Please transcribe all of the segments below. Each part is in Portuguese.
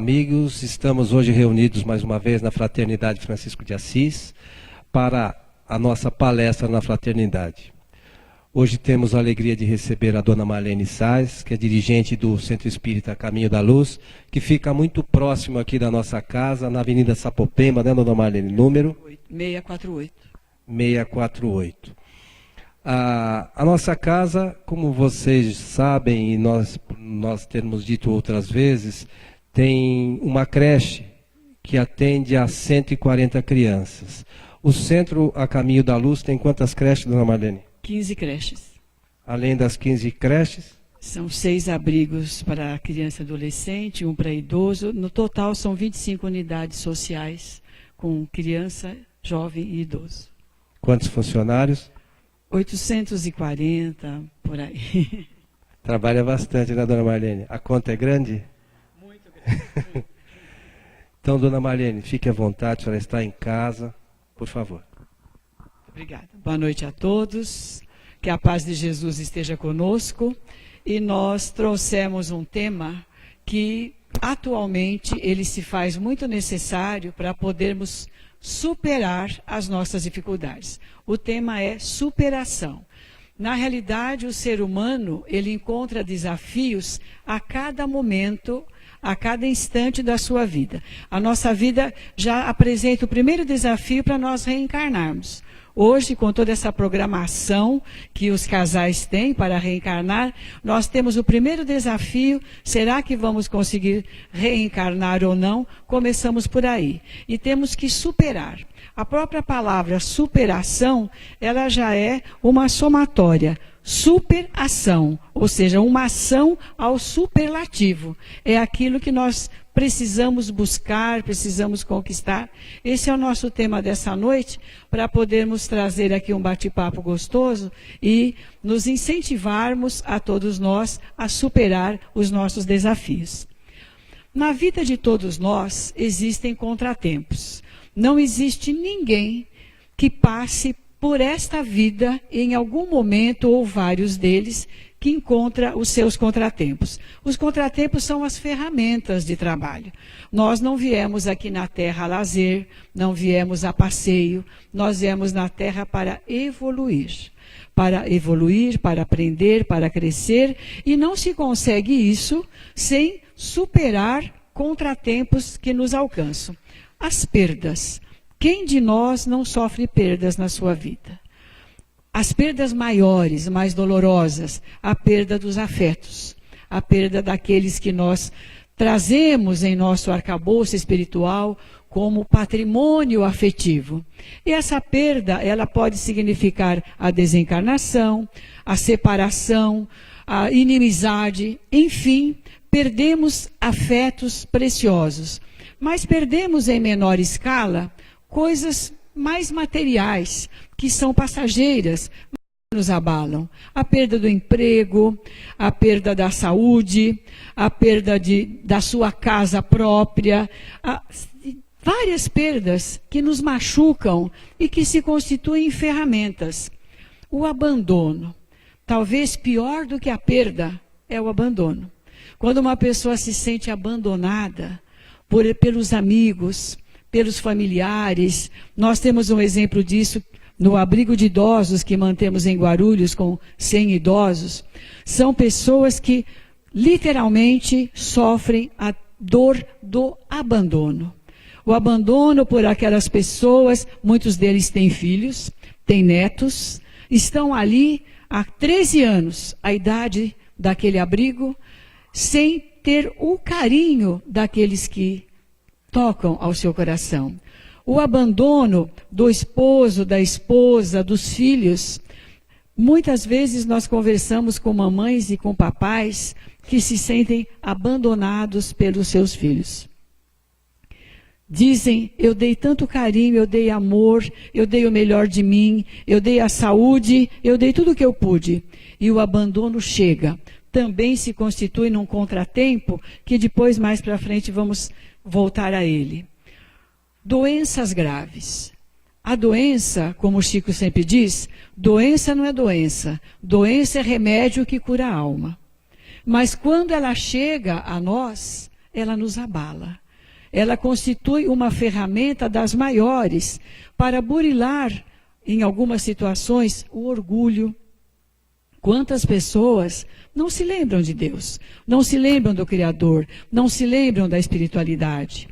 amigos, estamos hoje reunidos mais uma vez na Fraternidade Francisco de Assis para a nossa palestra na Fraternidade. Hoje temos a alegria de receber a dona Marlene Sais, que é dirigente do Centro Espírita Caminho da Luz, que fica muito próximo aqui da nossa casa, na Avenida Sapopemba, né, dona Marlene? Número? 648. 648. A nossa casa, como vocês sabem e nós temos dito outras vezes, tem uma creche que atende a 140 crianças. O Centro A Caminho da Luz tem quantas creches, dona Marlene? 15 creches. Além das 15 creches? São 6 abrigos para criança e adolescente, 1 para idoso. No total são 25 unidades sociais com criança, jovem e idoso. Quantos funcionários? 840, por aí. Trabalha bastante, né, dona Marlene? A conta é grande? Muito grande. Então, dona Marlene, fique à vontade, a senhora está em casa, por favor. Obrigada. Boa noite a todos. Que a paz de Jesus esteja conosco. E nós trouxemos um tema que, atualmente, ele se faz muito necessário para podermos superar as nossas dificuldades. O tema é superação. Na realidade, o ser humano, ele encontra desafios a cada momento, a cada instante da sua vida. A nossa vida já apresenta o primeiro desafio para nós reencarnarmos. Hoje, com toda essa programação que os casais têm para reencarnar, nós temos o primeiro desafio. Será que vamos conseguir reencarnar ou não? Começamos por aí. E temos que superar. A própria palavra superação, ela já é uma somatória. Superação, ou seja, uma ação ao superlativo. É aquilo que nós precisamos buscar, precisamos conquistar. Esse é o nosso tema dessa noite, para podermos trazer aqui um bate-papo gostoso e nos incentivarmos a todos nós a superar os nossos desafios. Na vida de todos nós existem contratempos. Não existe ninguém que passe por esta vida, em algum momento, ou vários deles, que encontra os seus contratempos. Os contratempos são as ferramentas de trabalho. Nós não viemos aqui na Terra a lazer, não viemos a passeio, nós viemos na Terra para evoluir. Para evoluir, para aprender, para crescer, e não se consegue isso sem superar contratempos que nos alcançam. As perdas. Quem de nós não sofre perdas na sua vida? As perdas maiores, mais dolorosas, a perda dos afetos, a perda daqueles que nós trazemos em nosso arcabouço espiritual como patrimônio afetivo. E essa perda, ela pode significar a desencarnação, a separação, a inimizade, enfim, perdemos afetos preciosos. Mas perdemos em menor escala coisas mais materiais, que são passageiras, mas nos abalam. A perda do emprego, a perda da saúde, a perda da sua casa própria, várias perdas que nos machucam e que se constituem em ferramentas. O abandono, talvez pior do que a perda, é o abandono. Quando uma pessoa se sente abandonada pelos amigos, pelos familiares, nós temos um exemplo disso no abrigo de idosos que mantemos em Guarulhos com 100 idosos. São pessoas que literalmente sofrem a dor do abandono. O abandono por aquelas pessoas, muitos deles têm filhos, têm netos, estão ali há 13 anos, a idade daquele abrigo, sem ter o carinho daqueles que tocam ao seu coração. O abandono do esposo, da esposa, dos filhos. Muitas vezes nós conversamos com mamães e com papais que se sentem abandonados pelos seus filhos. Dizem, eu dei tanto carinho, eu dei amor, eu dei o melhor de mim, eu dei a saúde, eu dei tudo o que eu pude. E o abandono chega. Também se constitui num contratempo que depois, mais para frente, vamos voltar a ele. Doenças graves. A doença, como o Chico sempre diz, doença não é doença. Doença é remédio que cura a alma. Mas quando ela chega a nós, ela nos abala. Ela constitui uma ferramenta das maiores para burilar, em algumas situações, o orgulho. Quantas pessoas não se lembram de Deus, não se lembram do Criador, não se lembram da espiritualidade?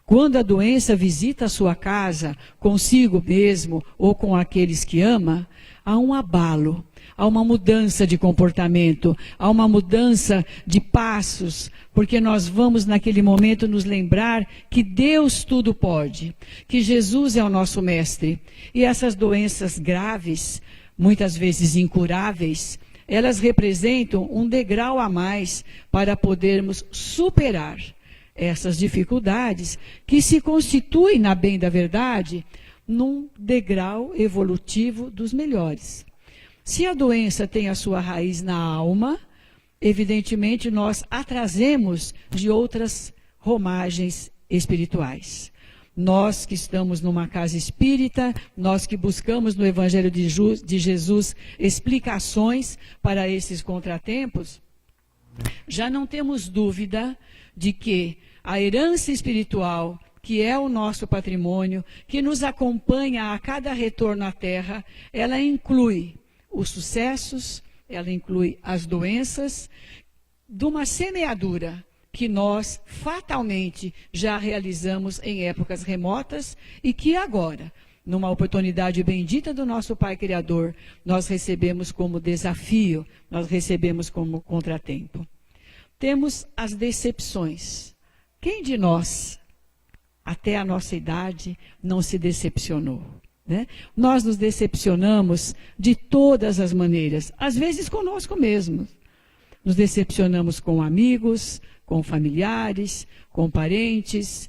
Quando a doença visita a sua casa, consigo mesmo ou com aqueles que ama, há um abalo, há uma mudança de comportamento, há uma mudança de passos, porque nós vamos naquele momento nos lembrar que Deus tudo pode, que Jesus é o nosso mestre. E essas doenças graves, muitas vezes incuráveis, elas representam um degrau a mais para podermos superar essas dificuldades que se constituem, na bem da verdade, num degrau evolutivo dos melhores. Se a doença tem a sua raiz na alma, evidentemente nós a trazemos de outras romagens espirituais. Nós que estamos numa casa espírita, nós que buscamos no Evangelho de Jesus explicações para esses contratempos, já não temos dúvida de que a herança espiritual, que é o nosso patrimônio, que nos acompanha a cada retorno à Terra, ela inclui os sucessos, ela inclui as doenças, de uma semeadura que nós fatalmente já realizamos em épocas remotas e que agora, numa oportunidade bendita do nosso Pai Criador, nós recebemos como desafio, nós recebemos como contratempo. Temos as decepções. Quem de nós, até a nossa idade, não se decepcionou? Né? Nós nos decepcionamos de todas as maneiras, às vezes conosco mesmos. Nos decepcionamos com amigos, com familiares, com parentes.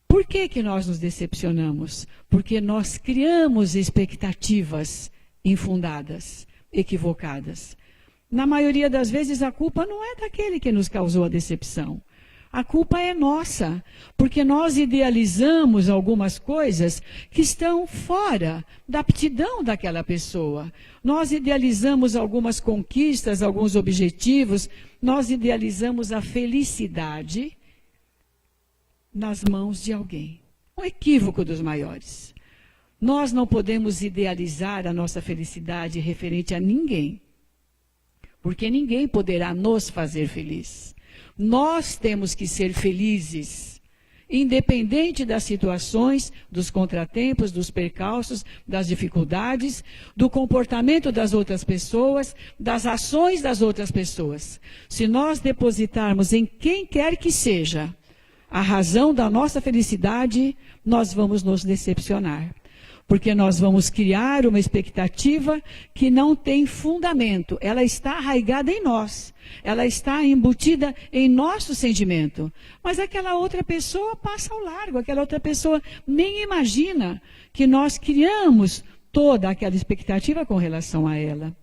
Por que nós nos decepcionamos? Porque nós criamos expectativas infundadas, equivocadas. Na maioria das vezes, a culpa não é daquele que nos causou a decepção. A culpa é nossa, porque nós idealizamos algumas coisas que estão fora da aptidão daquela pessoa. Nós idealizamos algumas conquistas, alguns objetivos, nós idealizamos a felicidade nas mãos de alguém. Um equívoco dos maiores. Nós não podemos idealizar a nossa felicidade referente a ninguém, porque ninguém poderá nos fazer feliz. Nós temos que ser felizes, independente das situações, dos contratempos, dos percalços, das dificuldades, do comportamento das outras pessoas, das ações das outras pessoas. Se nós depositarmos em quem quer que seja a razão da nossa felicidade, nós vamos nos decepcionar. Porque nós vamos criar uma expectativa que não tem fundamento. Ela está arraigada em nós. Ela está embutida em nosso sentimento. Mas aquela outra pessoa passa ao largo. Aquela outra pessoa nem imagina que nós criamos toda aquela expectativa com relação a ela.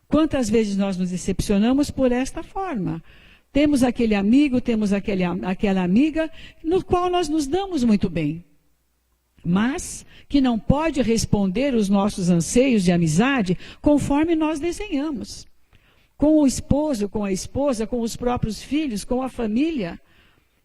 Quantas vezes nós nos decepcionamos por esta forma? Temos aquele amigo, temos aquela amiga, no qual nós nos damos muito bem. Mas que não pode responder os nossos anseios de amizade conforme nós desenhamos. Com o esposo, com a esposa, com os próprios filhos, com a família.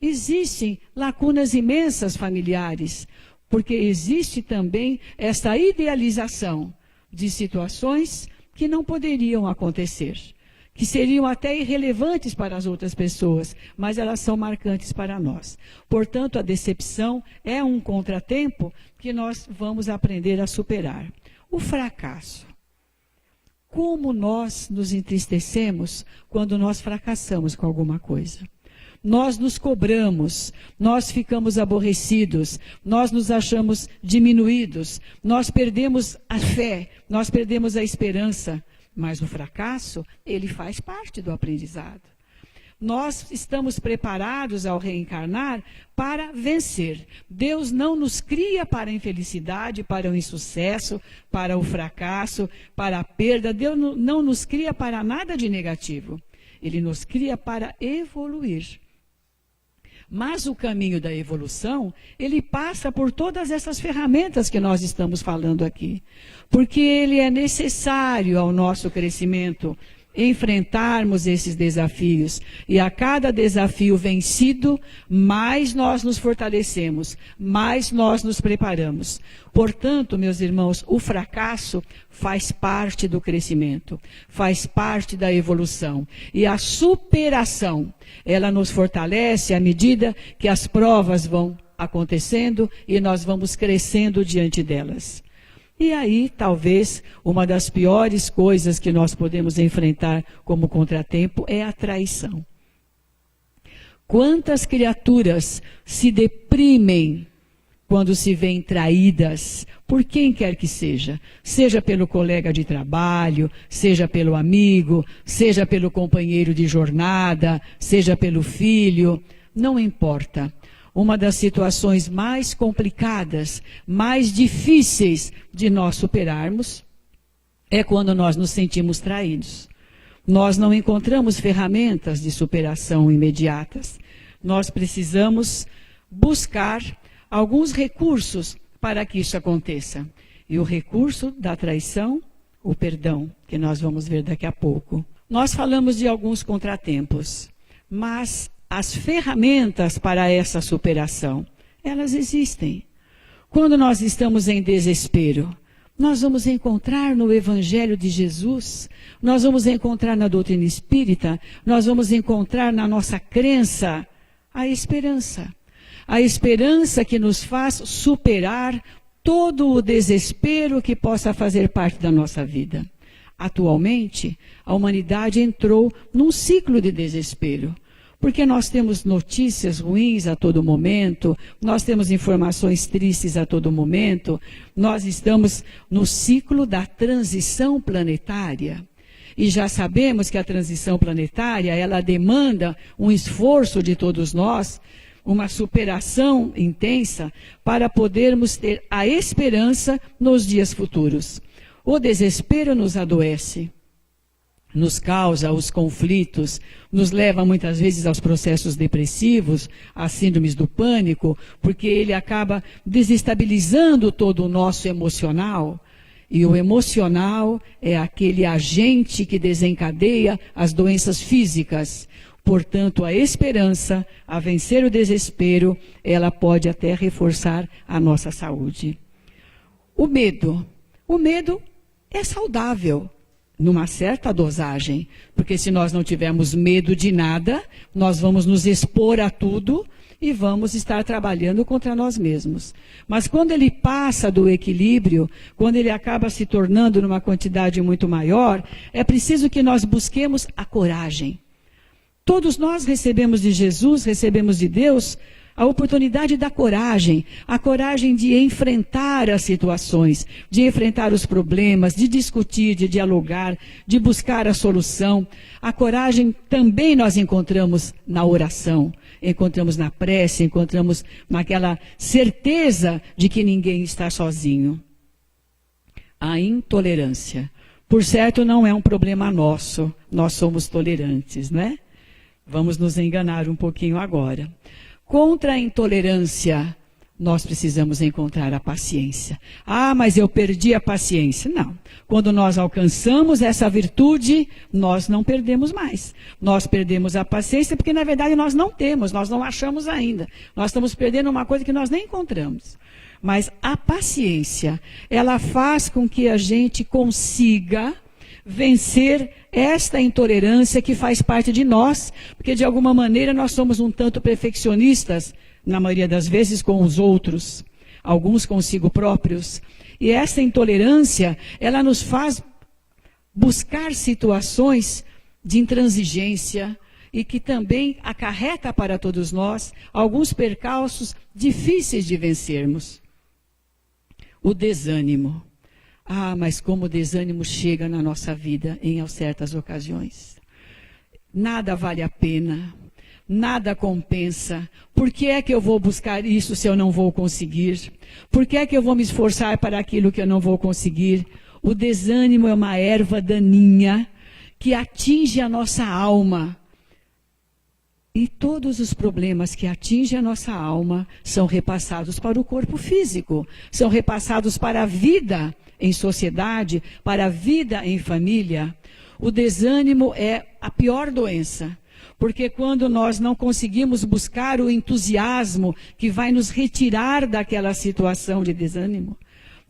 Existem lacunas imensas familiares, porque existe também essa idealização de situações que não poderiam acontecer, que seriam até irrelevantes para as outras pessoas, mas elas são marcantes para nós. Portanto, a decepção é um contratempo que nós vamos aprender a superar. O fracasso. Como nós nos entristecemos quando nós fracassamos com alguma coisa. Nós nos cobramos, nós ficamos aborrecidos, nós nos achamos diminuídos, nós perdemos a fé, nós perdemos a esperança. Mas o fracasso, ele faz parte do aprendizado. Nós estamos preparados ao reencarnar para vencer. Deus não nos cria para a infelicidade, para o insucesso, para o fracasso, para a perda. Deus não nos cria para nada de negativo. Ele nos cria para evoluir. Mas o caminho da evolução, ele passa por todas essas ferramentas que nós estamos falando aqui. Porque ele é necessário ao nosso crescimento enfrentarmos esses desafios. E a cada desafio vencido, mais nós nos fortalecemos, mais nós nos preparamos. Portanto, meus irmãos, o fracasso faz parte do crescimento, faz parte da evolução. E a superação, ela nos fortalece à medida que as provas vão acontecendo e nós vamos crescendo diante delas. E aí, talvez, uma das piores coisas que nós podemos enfrentar como contratempo é a traição. Quantas criaturas se deprimem quando se veem traídas por quem quer que seja, seja pelo colega de trabalho, seja pelo amigo, seja pelo companheiro de jornada, seja pelo filho, não importa. Uma das situações mais complicadas, mais difíceis de nós superarmos, é quando nós nos sentimos traídos. Nós não encontramos ferramentas de superação imediatas. Nós precisamos buscar alguns recursos para que isso aconteça. E o recurso da traição, o perdão, que nós vamos ver daqui a pouco. Nós falamos de alguns contratempos, mas as ferramentas para essa superação, elas existem. Quando nós estamos em desespero, nós vamos encontrar no Evangelho de Jesus, nós vamos encontrar na doutrina espírita, nós vamos encontrar na nossa crença a esperança. A esperança que nos faz superar todo o desespero que possa fazer parte da nossa vida. Atualmente, a humanidade entrou num ciclo de desespero. Porque nós temos notícias ruins a todo momento, nós temos informações tristes a todo momento, nós estamos no ciclo da transição planetária. E já sabemos que a transição planetária, ela demanda um esforço de todos nós, uma superação intensa, para podermos ter a esperança nos dias futuros. O desespero nos adoece, nos causa os conflitos, nos leva muitas vezes aos processos depressivos, às síndromes do pânico, porque ele acaba desestabilizando todo o nosso emocional. E o emocional é aquele agente que desencadeia as doenças físicas. Portanto, a esperança, a vencer o desespero, ela pode até reforçar a nossa saúde. O medo é saudável, numa certa dosagem, porque se nós não tivermos medo de nada, nós vamos nos expor a tudo e vamos estar trabalhando contra nós mesmos. Mas quando ele passa do equilíbrio, quando ele acaba se tornando numa quantidade muito maior, é preciso que nós busquemos a coragem. Todos nós recebemos de Jesus, recebemos de Deus, a oportunidade da coragem, a coragem de enfrentar as situações, de enfrentar os problemas, de discutir, de dialogar, de buscar a solução. A coragem também nós encontramos na oração, encontramos na prece, encontramos naquela certeza de que ninguém está sozinho. A intolerância, por certo, não é um problema nosso, nós somos tolerantes, não é? Vamos nos enganar um pouquinho agora. Contra a intolerância, nós precisamos encontrar a paciência. Ah, mas eu perdi a paciência. Não. Quando nós alcançamos essa virtude, nós não perdemos mais. Nós perdemos a paciência porque, na verdade, nós não temos, nós não achamos ainda. Nós estamos perdendo uma coisa que nós nem encontramos. Mas a paciência, ela faz com que a gente consiga vencer esta intolerância que faz parte de nós, porque de alguma maneira nós somos um tanto perfeccionistas, na maioria das vezes com os outros, alguns consigo próprios. E essa intolerância, ela nos faz buscar situações de intransigência e que também acarreta para todos nós alguns percalços difíceis de vencermos. O desânimo. Ah, mas como o desânimo chega na nossa vida em certas ocasiões. Nada vale a pena, nada compensa. Por que é que eu vou buscar isso se eu não vou conseguir? Por que é que eu vou me esforçar para aquilo que eu não vou conseguir? O desânimo é uma erva daninha que atinge a nossa alma. E todos os problemas que atingem a nossa alma são repassados para o corpo físico, são repassados para a vida em sociedade, para a vida em família. O desânimo é a pior doença. Porque quando nós não conseguimos buscar o entusiasmo que vai nos retirar daquela situação de desânimo,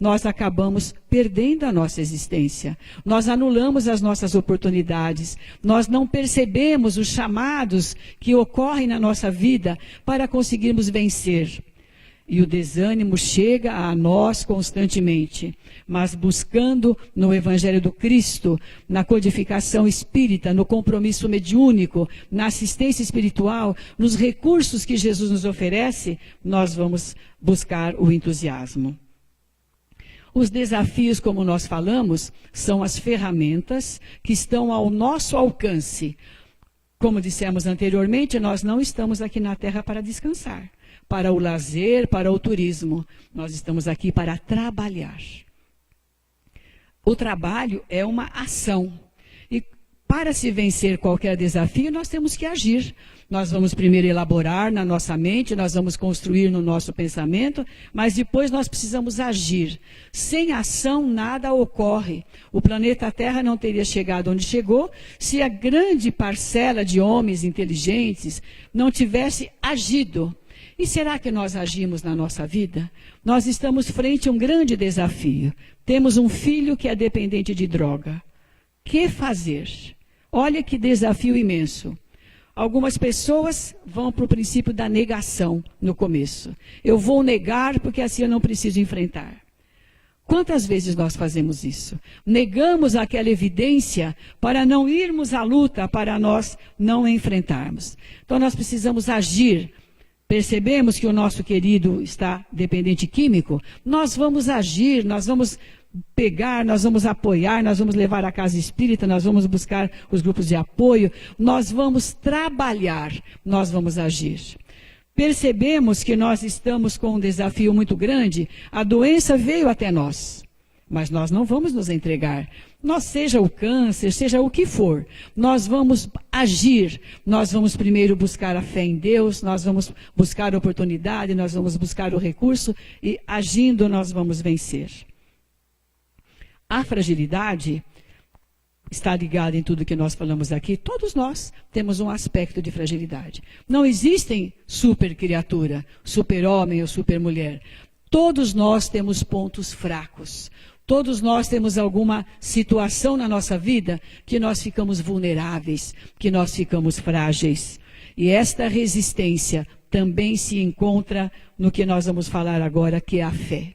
nós acabamos perdendo a nossa existência. Nós anulamos as nossas oportunidades. Nós não percebemos os chamados que ocorrem na nossa vida para conseguirmos vencer. E o desânimo chega a nós constantemente, mas buscando no Evangelho do Cristo, na codificação espírita, no compromisso mediúnico, na assistência espiritual, nos recursos que Jesus nos oferece, nós vamos buscar o entusiasmo. Os desafios, como nós falamos, são as ferramentas que estão ao nosso alcance. Como dissemos anteriormente, nós não estamos aqui na Terra para descansar, para o lazer, para o turismo. Nós estamos aqui para trabalhar. O trabalho é uma ação. E para se vencer qualquer desafio, nós temos que agir. Nós vamos primeiro elaborar na nossa mente, nós vamos construir no nosso pensamento, mas depois nós precisamos agir. Sem ação, nada ocorre. O planeta Terra não teria chegado onde chegou se a grande parcela de homens inteligentes não tivesse agido. E será que nós agimos na nossa vida? Nós estamos frente a um grande desafio. Temos um filho que é dependente de droga. Que fazer? Olha que desafio imenso. Algumas pessoas vão para o princípio da negação no começo. Eu vou negar porque assim eu não preciso enfrentar. Quantas vezes nós fazemos isso? Negamos aquela evidência para não irmos à luta, para nós não enfrentarmos. Então nós precisamos agir. Percebemos que o nosso querido está dependente químico, nós vamos agir, nós vamos pegar, nós vamos apoiar, nós vamos levar à casa espírita, nós vamos buscar os grupos de apoio, nós vamos trabalhar, nós vamos agir. Percebemos que nós estamos com um desafio muito grande, a doença veio até nós, mas nós não vamos nos entregar. Nós, seja o câncer, seja o que for, nós vamos agir, nós vamos primeiro buscar a fé em Deus, nós vamos buscar a oportunidade, nós vamos buscar o recurso e agindo nós vamos vencer. A fragilidade está ligada em tudo que nós falamos aqui. Todos nós temos um aspecto de fragilidade. Não existem super criatura, super homem ou super mulher. Todos nós temos pontos fracos. Todos nós temos alguma situação na nossa vida que nós ficamos vulneráveis, que nós ficamos frágeis. E esta resistência também se encontra no que nós vamos falar agora, que é a fé.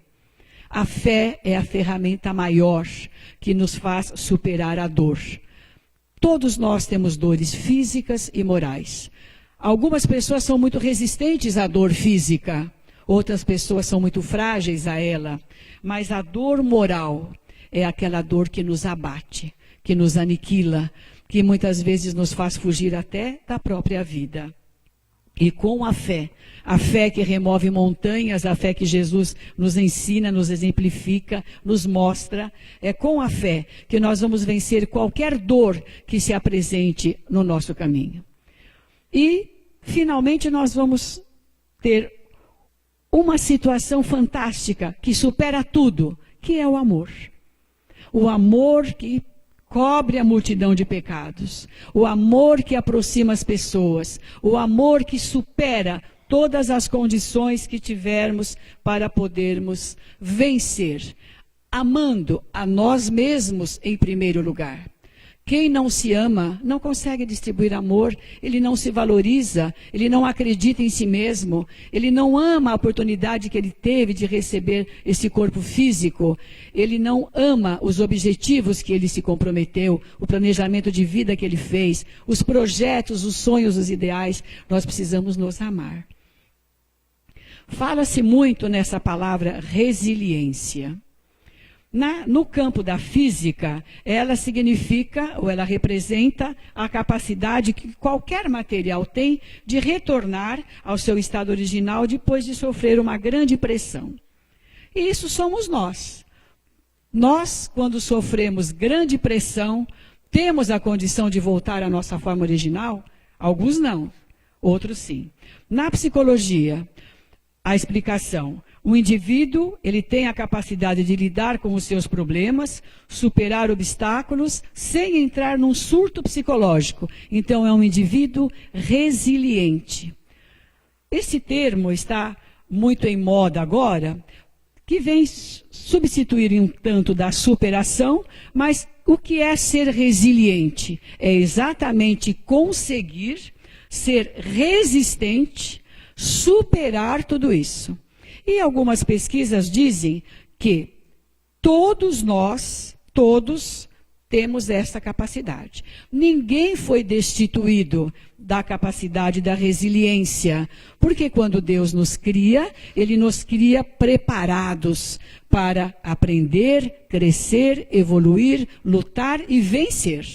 A fé é a ferramenta maior que nos faz superar a dor. Todos nós temos dores físicas e morais. Algumas pessoas são muito resistentes à dor física. Outras pessoas são muito frágeis a ela, mas a dor moral é aquela dor que nos abate, que nos aniquila, que muitas vezes nos faz fugir até da própria vida. E com a fé que remove montanhas, a fé que Jesus nos ensina, nos exemplifica, nos mostra, é com a fé que nós vamos vencer qualquer dor que se apresente no nosso caminho. E, finalmente, nós vamos ter uma situação fantástica que supera tudo, que é o amor. O amor que cobre a multidão de pecados. O amor que aproxima as pessoas. O amor que supera todas as condições que tivermos para podermos vencer. Amando a nós mesmos em primeiro lugar. Quem não se ama não consegue distribuir amor, ele não se valoriza, ele não acredita em si mesmo, ele não ama a oportunidade que ele teve de receber esse corpo físico, ele não ama os objetivos que ele se comprometeu, o planejamento de vida que ele fez, os projetos, os sonhos, os ideais. Nós precisamos nos amar. Fala-se muito nessa palavra resiliência. No campo da física, ela significa, ou ela representa, a capacidade que qualquer material tem de retornar ao seu estado original depois de sofrer uma grande pressão. E isso somos nós. Nós, quando sofremos grande pressão, temos a condição de voltar à nossa forma original? Alguns não, outros sim. Na psicologia, a explicação: O indivíduo, ele tem a capacidade de lidar com os seus problemas, superar obstáculos, sem entrar num surto psicológico. Então, é um indivíduo resiliente. Esse termo está muito em moda agora, que vem substituir um tanto da superação, mas o que é ser resiliente? É exatamente conseguir ser resistente, superar tudo isso. E algumas pesquisas dizem que todos nós, temos essa capacidade. Ninguém foi destituído da capacidade da resiliência, porque quando Deus nos cria, Ele nos cria preparados para aprender, crescer, evoluir, lutar e vencer.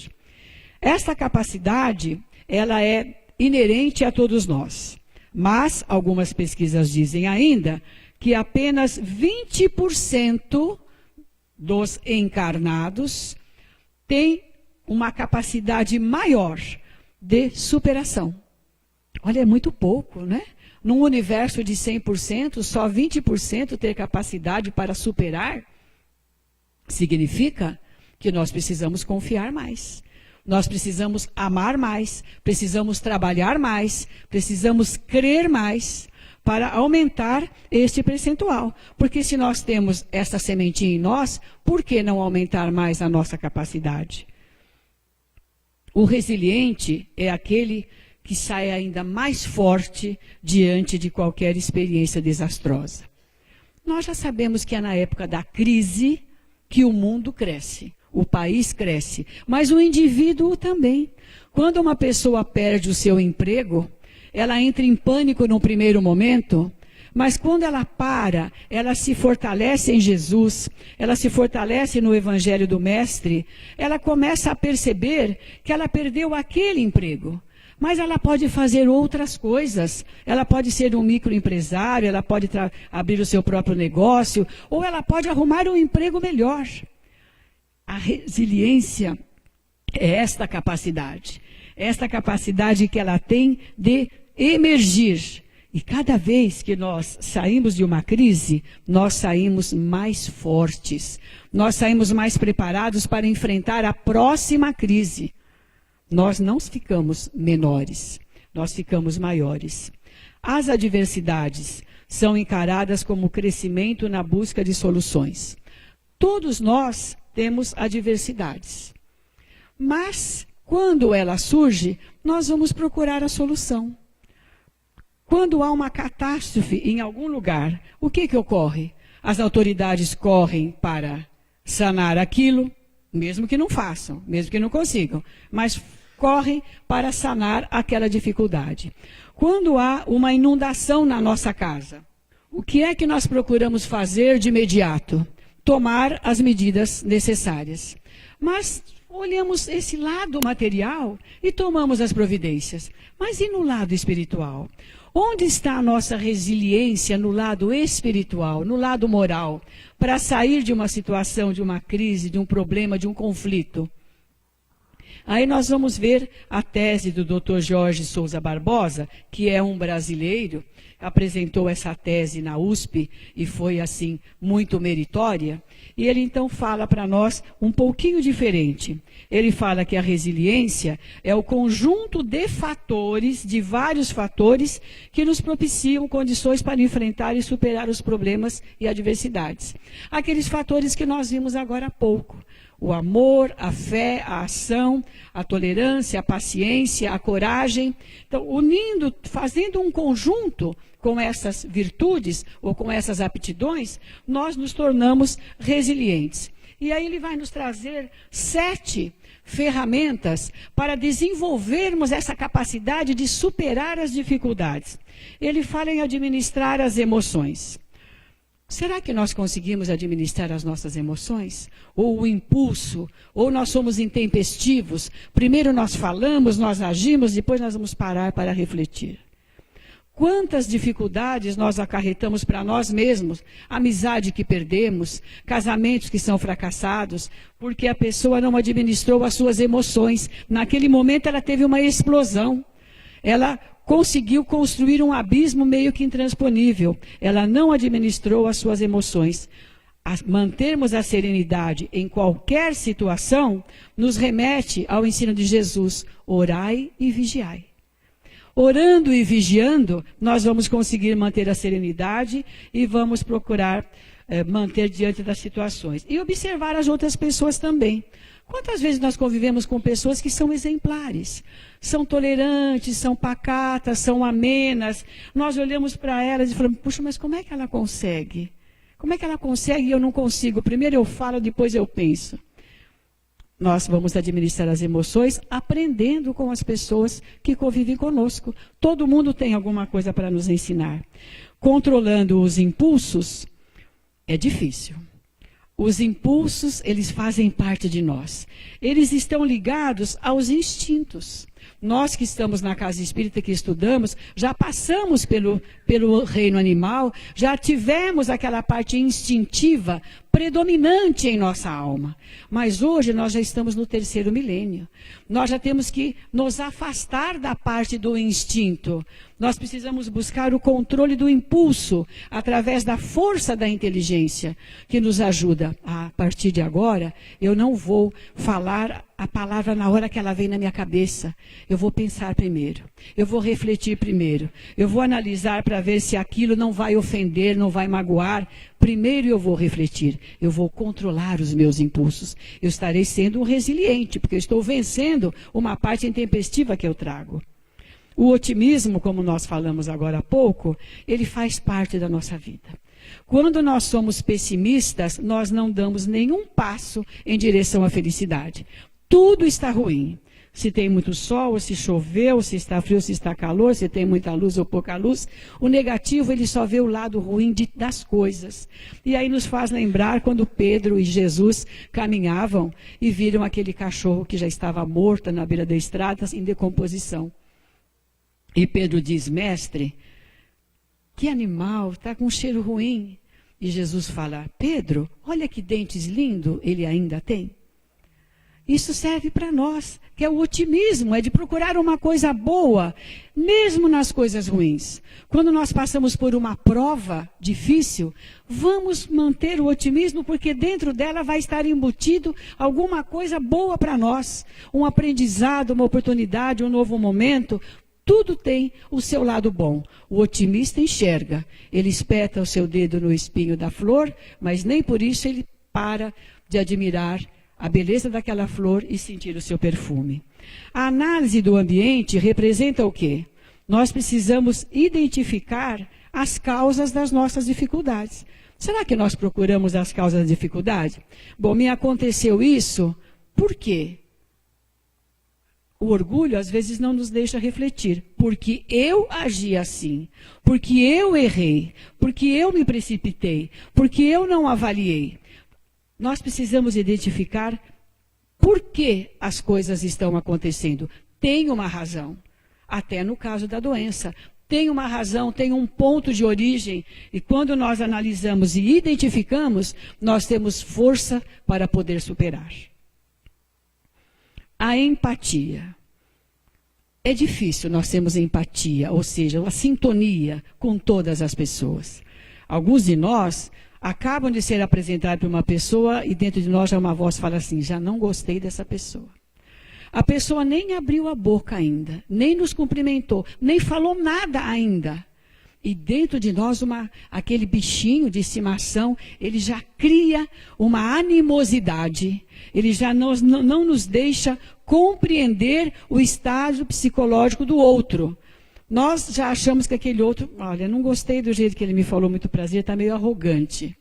Essa capacidade, ela é inerente a todos nós. Mas algumas pesquisas dizem ainda que apenas 20% dos encarnados têm uma capacidade maior de superação. Olha, é muito pouco, né? Num universo de 100%, só 20% ter capacidade para superar, significa que nós precisamos confiar mais. Nós precisamos amar mais, precisamos trabalhar mais, precisamos crer mais para aumentar este percentual. Porque se nós temos essa sementinha em nós, por que não aumentar mais a nossa capacidade? O resiliente é aquele que sai ainda mais forte diante de qualquer experiência desastrosa. Nós já sabemos que é na época da crise que o mundo cresce. O país cresce, mas o indivíduo também. Quando uma pessoa perde o seu emprego, ela entra em pânico no primeiro momento, mas quando ela para, ela se fortalece em Jesus, ela se fortalece no Evangelho do Mestre, ela começa a perceber que ela perdeu aquele emprego. Mas ela pode fazer outras coisas. Ela pode ser um microempresário, ela pode abrir o seu próprio negócio, ou ela pode arrumar um emprego melhor. A resiliência é esta capacidade que ela tem de emergir. E cada vez que nós saímos de uma crise, nós saímos mais fortes. Nós saímos mais preparados para enfrentar a próxima crise. Nós não ficamos menores, nós ficamos maiores. As adversidades são encaradas como crescimento na busca de soluções. Todos nós temos adversidades. Mas, quando ela surge, nós vamos procurar a solução. Quando há uma catástrofe em algum lugar, o que ocorre? As autoridades correm para sanar aquilo, mesmo que não façam, mesmo que não consigam, mas correm para sanar aquela dificuldade. Quando há uma inundação na nossa casa, o que é que nós procuramos fazer de imediato? Tomar as medidas necessárias. Mas olhamos esse lado material e tomamos as providências. Mas e no lado espiritual? Onde está a nossa resiliência no lado espiritual, no lado moral, para sair de uma situação, de uma crise, de um problema, de um conflito? Aí nós vamos ver a tese do Dr. Jorge Souza Barbosa, que é um brasileiro, apresentou essa tese na USP e foi assim muito meritória. E ele então fala para nós um pouquinho diferente. Ele fala que a resiliência é o conjunto de fatores, de vários fatores, que nos propiciam condições para enfrentar e superar os problemas e adversidades. Aqueles fatores que nós vimos agora há pouco. O amor, a fé, a ação, a tolerância, a paciência, a coragem. Então, unindo, fazendo um conjunto com essas virtudes ou com essas aptidões, nós nos tornamos resilientes. E aí ele vai nos trazer 7 ferramentas para desenvolvermos essa capacidade de superar as dificuldades. Ele fala em administrar as emoções. Será que nós conseguimos administrar as nossas emoções? Ou o impulso? Ou nós somos intempestivos? Primeiro nós falamos, nós agimos, depois nós vamos parar para refletir. Quantas dificuldades nós acarretamos para nós mesmos? Amizade que perdemos, casamentos que são fracassados, porque a pessoa não administrou as suas emoções. Naquele momento ela teve uma explosão. Ela conseguiu construir um abismo meio que intransponível. Ela não administrou as suas emoções. Mantermos a serenidade em qualquer situação nos remete ao ensino de Jesus: orai e vigiai. Orando e vigiando, nós vamos conseguir manter a serenidade e vamos procurar manter diante das situações. E observar as outras pessoas também. Quantas vezes nós convivemos com pessoas que são exemplares, são tolerantes, são pacatas, são amenas. Nós olhamos para elas e falamos: puxa, mas como é que ela consegue? Como é que ela consegue e eu não consigo? Primeiro eu falo, depois eu penso. Nós vamos administrar as emoções aprendendo com as pessoas que convivem conosco. Todo mundo tem alguma coisa para nos ensinar. Controlando os impulsos é difícil. Os impulsos, eles fazem parte de nós. Eles estão ligados aos instintos. Nós que estamos na casa espírita, que estudamos, já passamos pelo reino animal, já tivemos aquela parte instintiva predominante em nossa alma. Mas hoje nós já estamos no 3º milênio. Nós já temos que nos afastar da parte do instinto. Nós precisamos buscar o controle do impulso através da força da inteligência, que nos ajuda. A partir de agora, eu não vou falar a palavra na hora que ela vem na minha cabeça. Eu vou pensar primeiro. Eu vou refletir primeiro. Eu vou analisar para ver se aquilo não vai ofender, não vai magoar. Primeiro eu vou refletir. Eu vou controlar os meus impulsos. Eu estarei sendo um resiliente, porque eu estou vencendo uma parte intempestiva que eu trago. O otimismo, como nós falamos agora há pouco, ele faz parte da nossa vida. Quando nós somos pessimistas, nós não damos nenhum passo em direção à felicidade. Tudo está ruim. Se tem muito sol, se choveu, se está frio, se está calor, se tem muita luz ou pouca luz. O negativo, ele só vê o lado ruim das coisas. E aí nos faz lembrar quando Pedro e Jesus caminhavam e viram aquele cachorro que já estava morto na beira da estrada, em decomposição. E Pedro diz: mestre, que animal, está com um cheiro ruim. E Jesus fala: Pedro, olha que dentes lindos ele ainda tem. Isso serve para nós, que é o otimismo, é de procurar uma coisa boa, mesmo nas coisas ruins. Quando nós passamos por uma prova difícil, vamos manter o otimismo, porque dentro dela vai estar embutido alguma coisa boa para nós. Um aprendizado, uma oportunidade, um novo momento. Tudo tem o seu lado bom. O otimista enxerga. Ele espeta o seu dedo no espinho da flor, mas nem por isso ele para de admirar a beleza daquela flor e sentir o seu perfume. A análise do ambiente representa o quê? Nós precisamos identificar as causas das nossas dificuldades. Será que nós procuramos as causas da dificuldade? Bom, me aconteceu isso, por quê? O orgulho às vezes não nos deixa refletir. Porque eu agi assim, porque eu errei, porque eu me precipitei, porque eu não avaliei. Nós precisamos identificar por que as coisas estão acontecendo. Tem uma razão, até no caso da doença. Tem uma razão, tem um ponto de origem. E quando nós analisamos e identificamos, nós temos força para poder superar. A empatia. É difícil nós termos empatia, ou seja, uma sintonia com todas as pessoas. Alguns de nós acabam de ser apresentados para uma pessoa e dentro de nós já uma voz fala assim: já não gostei dessa pessoa. A pessoa nem abriu a boca ainda, nem nos cumprimentou, nem falou nada ainda. E dentro de nós, aquele bichinho de estimação, ele já cria uma animosidade. Ele já não nos deixa compreender o estágio psicológico do outro. Nós já achamos que aquele outro, olha, não gostei do jeito que ele me falou, muito prazer, está meio arrogante.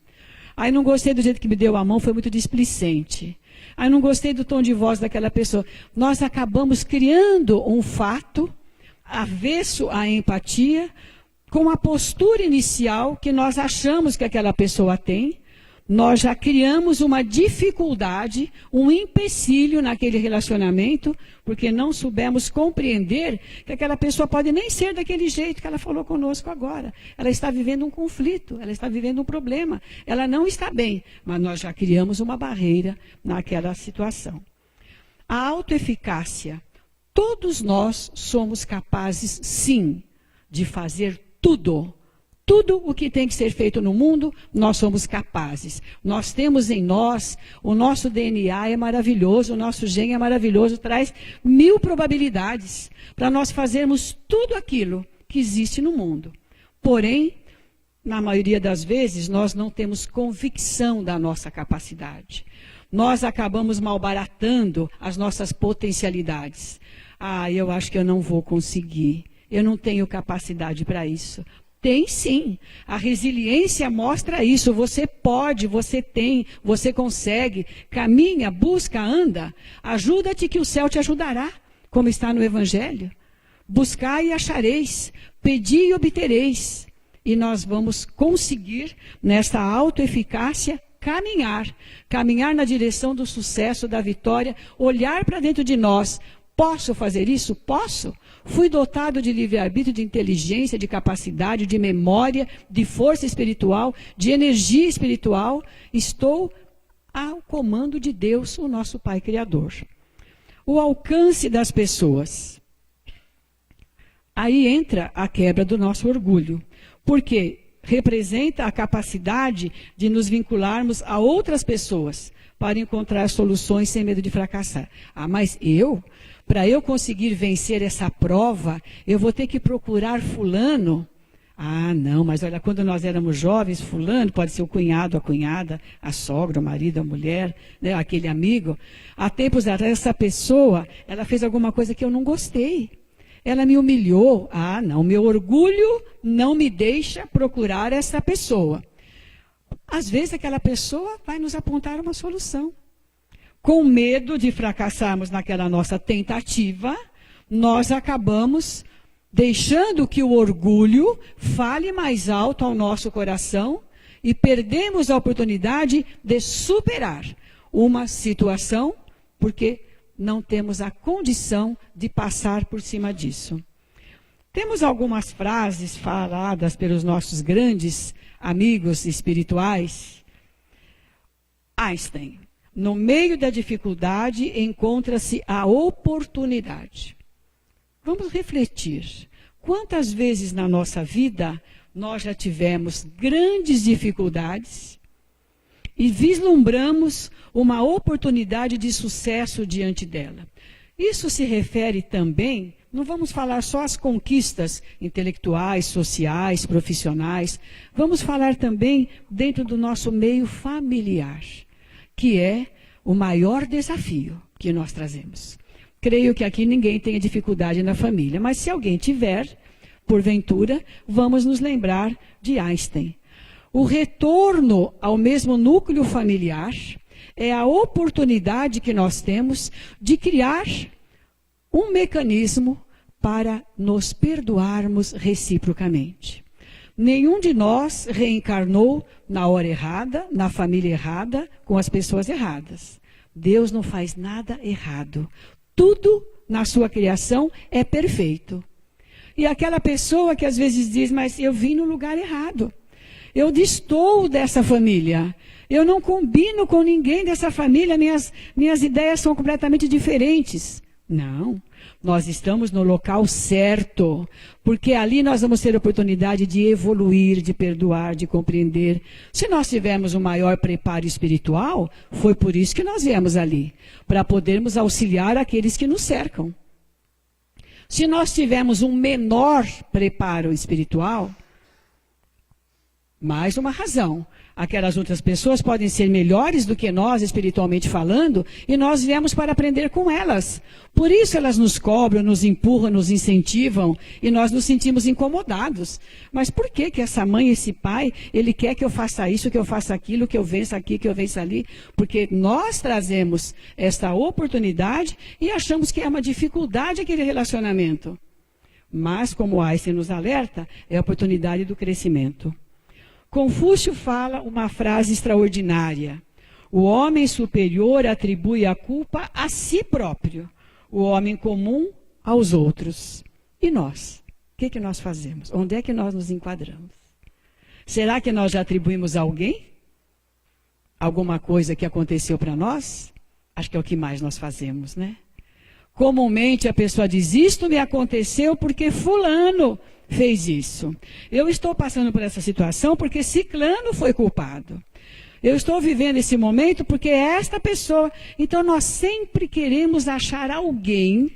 Aí não gostei do jeito que me deu a mão, foi muito displicente. Aí não gostei do tom de voz daquela pessoa. Nós acabamos criando um fato avesso à empatia, com a postura inicial que nós achamos que aquela pessoa tem. Nós já criamos uma dificuldade, um empecilho naquele relacionamento, porque não soubemos compreender que aquela pessoa pode nem ser daquele jeito que ela falou conosco agora. Ela está vivendo um conflito, ela está vivendo um problema, ela não está bem, mas nós já criamos uma barreira naquela situação. A autoeficácia. todos nós somos capazes, sim, de fazer tudo. Tudo o que tem que ser feito no mundo, nós somos capazes. Nós temos em nós, o nosso DNA é maravilhoso, o nosso gene é maravilhoso, traz 1000 probabilidades para nós fazermos tudo aquilo que existe no mundo. Porém, na maioria das vezes, nós não temos convicção da nossa capacidade. Nós acabamos malbaratando as nossas potencialidades. Eu acho que eu não vou conseguir. Eu não tenho capacidade para isso. Tem sim. A resiliência mostra isso. Você pode, você tem, você consegue. Caminha, busca, anda. Ajuda-te que o céu te ajudará, como está no Evangelho. Buscai e achareis. Pedi e obtereis. E nós vamos conseguir, nesta autoeficácia, caminhar na direção do sucesso, da vitória, olhar para dentro de nós. Posso fazer isso? Posso. Fui dotado de livre-arbítrio, de inteligência, de capacidade, de memória, de força espiritual, de energia espiritual. Estou ao comando de Deus, o nosso Pai Criador. O alcance das pessoas. Aí entra a quebra do nosso orgulho. Porque representa a capacidade de nos vincularmos a outras pessoas para encontrar soluções sem medo de fracassar. Mas para eu conseguir vencer essa prova, eu vou ter que procurar fulano. Não, mas olha, quando nós éramos jovens, fulano, pode ser o cunhado, a cunhada, a sogra, o marido, a mulher, né, aquele amigo. Há tempos atrás, essa pessoa, ela fez alguma coisa que eu não gostei. Ela me humilhou. Não, meu orgulho não me deixa procurar essa pessoa. Às vezes aquela pessoa vai nos apontar uma solução. Com medo de fracassarmos naquela nossa tentativa, nós acabamos deixando que o orgulho fale mais alto ao nosso coração e perdemos a oportunidade de superar uma situação, porque não temos a condição de passar por cima disso. Temos algumas frases faladas pelos nossos grandes amigos espirituais. Einstein: no meio da dificuldade encontra-se a oportunidade. Vamos refletir. Quantas vezes na nossa vida nós já tivemos grandes dificuldades e vislumbramos uma oportunidade de sucesso diante dela? Isso se refere também, não vamos falar só as conquistas intelectuais, sociais, profissionais, vamos falar também dentro do nosso meio familiar, que é o maior desafio que nós trazemos. Creio que aqui ninguém tenha dificuldade na família, mas se alguém tiver, porventura, vamos nos lembrar de Einstein. O retorno ao mesmo núcleo familiar é a oportunidade que nós temos de criar um mecanismo para nos perdoarmos reciprocamente. Nenhum de nós reencarnou na hora errada, na família errada, com as pessoas erradas. Deus não faz nada errado. Tudo na sua criação é perfeito. E aquela pessoa que às vezes diz, mas eu vim no lugar errado. Eu destoo dessa família. Eu não combino com ninguém dessa família. Minhas ideias são completamente diferentes. Não. Nós estamos no local certo, porque ali nós vamos ter a oportunidade de evoluir, de perdoar, de compreender. Se nós tivermos um maior preparo espiritual, foi por isso que nós viemos ali, para podermos auxiliar aqueles que nos cercam. Se nós tivermos um menor preparo espiritual, mais uma razão. Aquelas outras pessoas podem ser melhores do que nós, espiritualmente falando, e nós viemos para aprender com elas. Por isso elas nos cobram, nos empurram, nos incentivam, e nós nos sentimos incomodados. Mas por que essa mãe, esse pai, ele quer que eu faça isso, que eu faça aquilo, que eu vença aqui, que eu vença ali? Porque nós trazemos esta oportunidade e achamos que é uma dificuldade aquele relacionamento. Mas, como Einstein nos alerta, é a oportunidade do crescimento. Confúcio fala uma frase extraordinária. O homem superior atribui a culpa a si próprio, o homem comum aos outros. E nós? O que nós fazemos? Onde é que nós nos enquadramos? Será que nós já atribuímos a alguém alguma coisa que aconteceu para nós? Acho que é o que mais nós fazemos, né? Comumente a pessoa diz, isto me aconteceu porque fulano fez isso. Eu estou passando por essa situação porque ciclano foi culpado. Eu estou vivendo esse momento porque esta pessoa... Então nós sempre queremos achar alguém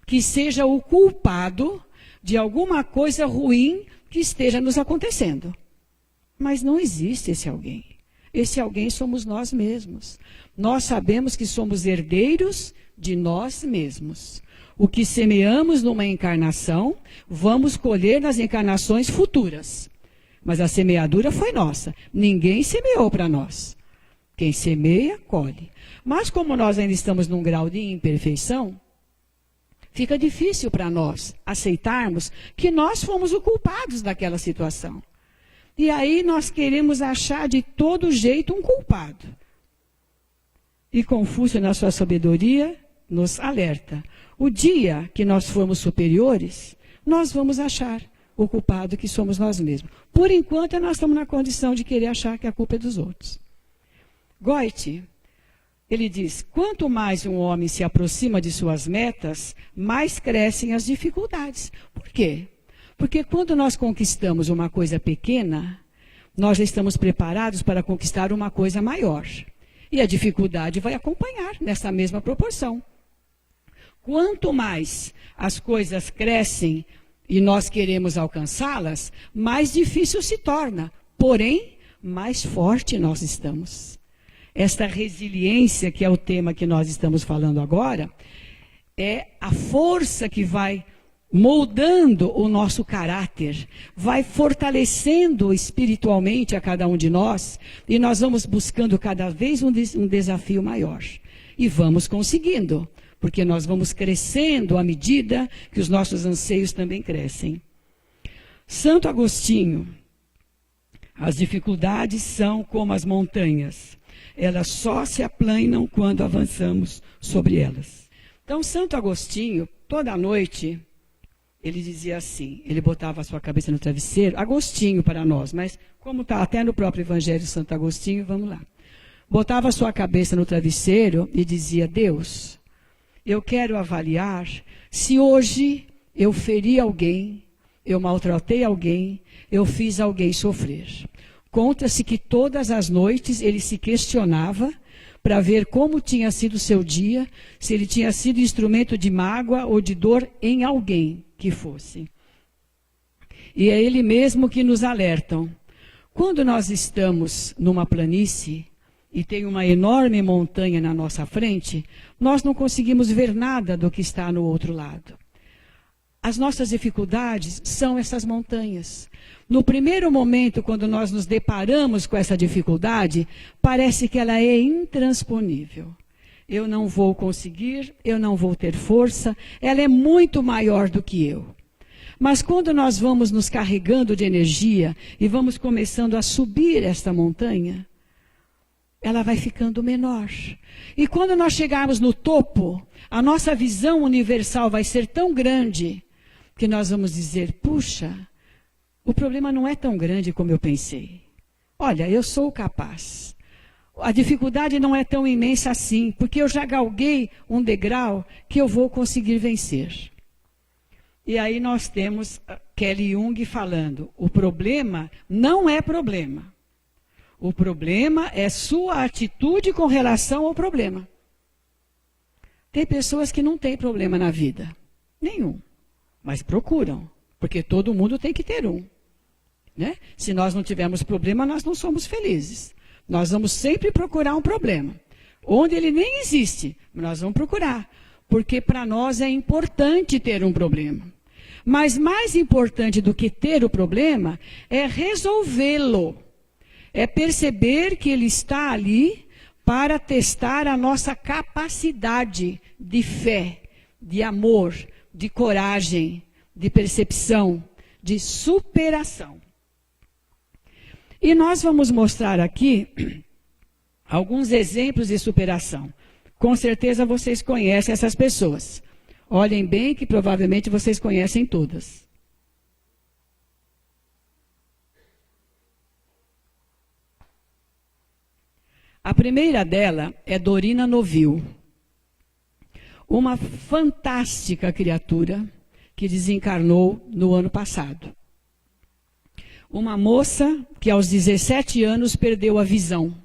que seja o culpado de alguma coisa ruim que esteja nos acontecendo. Mas não existe esse alguém. Esse alguém somos nós mesmos. Nós sabemos que somos herdeiros de nós mesmos. O que semeamos numa encarnação, vamos colher nas encarnações futuras. Mas a semeadura foi nossa. Ninguém semeou para nós. Quem semeia, colhe. Mas como nós ainda estamos num grau de imperfeição, fica difícil para nós aceitarmos que nós fomos os culpados daquela situação. E aí nós queremos achar de todo jeito um culpado. E Confúcio, na sua sabedoria, nos alerta. O dia que nós formos superiores, nós vamos achar o culpado que somos nós mesmos. Por enquanto, nós estamos na condição de querer achar que a culpa é dos outros. Goethe, ele diz, quanto mais um homem se aproxima de suas metas, mais crescem as dificuldades. Por quê? Porque quando nós conquistamos uma coisa pequena, nós já estamos preparados para conquistar uma coisa maior. E a dificuldade vai acompanhar nessa mesma proporção. Quanto mais as coisas crescem e nós queremos alcançá-las, mais difícil se torna. Porém, mais forte nós estamos. Esta resiliência, que é o tema que nós estamos falando agora, é a força que vai moldando o nosso caráter, vai fortalecendo espiritualmente a cada um de nós, e nós vamos buscando cada vez um desafio maior. E vamos conseguindo, porque nós vamos crescendo à medida que os nossos anseios também crescem. Santo Agostinho, as dificuldades são como as montanhas, elas só se aplanam quando avançamos sobre elas. Então, Santo Agostinho, toda noite, ele dizia assim, ele botava a sua cabeça no travesseiro, Agostinho para nós, mas como está até no próprio Evangelho de Santo Agostinho, vamos lá. Botava a sua cabeça no travesseiro e dizia, Deus, eu quero avaliar se hoje eu feri alguém, eu maltratei alguém, eu fiz alguém sofrer. Conta-se que todas as noites ele se questionava para ver como tinha sido o seu dia, se ele tinha sido instrumento de mágoa ou de dor em alguém que fosse. E é ele mesmo que nos alertam. Quando nós estamos numa planície e tem uma enorme montanha na nossa frente, nós não conseguimos ver nada do que está no outro lado. As nossas dificuldades são essas montanhas. No primeiro momento, quando nós nos deparamos com essa dificuldade, parece que ela é intransponível. Eu não vou conseguir, eu não vou ter força, ela é muito maior do que eu. Mas quando nós vamos nos carregando de energia e vamos começando a subir esta montanha, ela vai ficando menor. E quando nós chegarmos no topo, a nossa visão universal vai ser tão grande que nós vamos dizer, puxa, o problema não é tão grande como eu pensei. Olha, eu sou capaz. A dificuldade não é tão imensa assim, porque eu já galguei um degrau que eu vou conseguir vencer. E aí nós temos Kelly Jung falando, o problema não é problema. O problema é sua atitude com relação ao problema. Tem pessoas que não têm problema na vida, nenhum, mas procuram, porque todo mundo tem que ter um. Né? Se nós não tivermos problema, nós não somos felizes. Nós vamos sempre procurar um problema. Onde ele nem existe, nós vamos procurar. Porque para nós é importante ter um problema. Mas mais importante do que ter o problema é resolvê-lo. É perceber que ele está ali para testar a nossa capacidade de fé, de amor, de coragem, de percepção, de superação. E nós vamos mostrar aqui alguns exemplos de superação. Com certeza vocês conhecem essas pessoas. Olhem bem que provavelmente vocês conhecem todas. A primeira dela é Dorina Novil. uma fantástica criatura que desencarnou no ano passado. Uma moça que aos 17 anos perdeu a visão.